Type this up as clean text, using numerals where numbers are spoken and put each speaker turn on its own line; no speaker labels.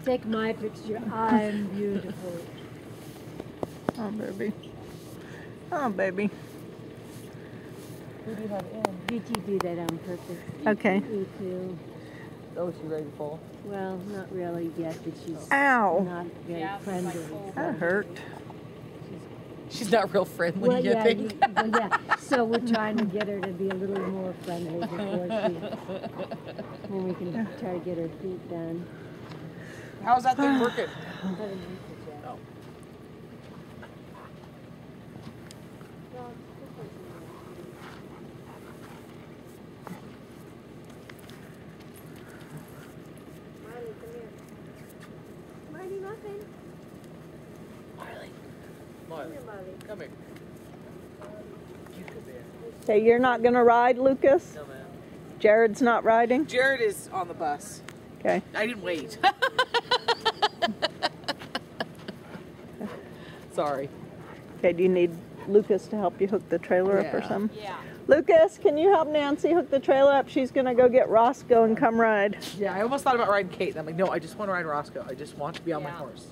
Take my picture. I'm beautiful.
Oh, baby. Oh, baby.
Who do you have in?
BT do that on purpose.
Okay.
Me too.
Oh, is she ready to fall?
Well, not really yet, but she's
Ow.
not very friendly.
That hurt.
She's not real friendly,
Well, yeah,
you think?
yeah. So we're trying to get her to be a little more friendly before then we can try to get her feet done.
How's that thing working?
Oh. Marty Muffin.
Marley, come here. You come here.
Okay, you're not going to ride, Lucas?
No, man.
Jared's not riding?
Jared is on the bus.
Okay.
I didn't wait. Sorry.
Okay, do you need Lucas to help you hook the trailer up or
Yeah.
something?
Yeah.
Lucas, can you help Nancy hook the trailer up? She's going to go get Roscoe and come ride.
Yeah, I almost thought about riding Kate. And I'm like, no, I just want to ride Roscoe. I just want to be on my
Yeah.
horse.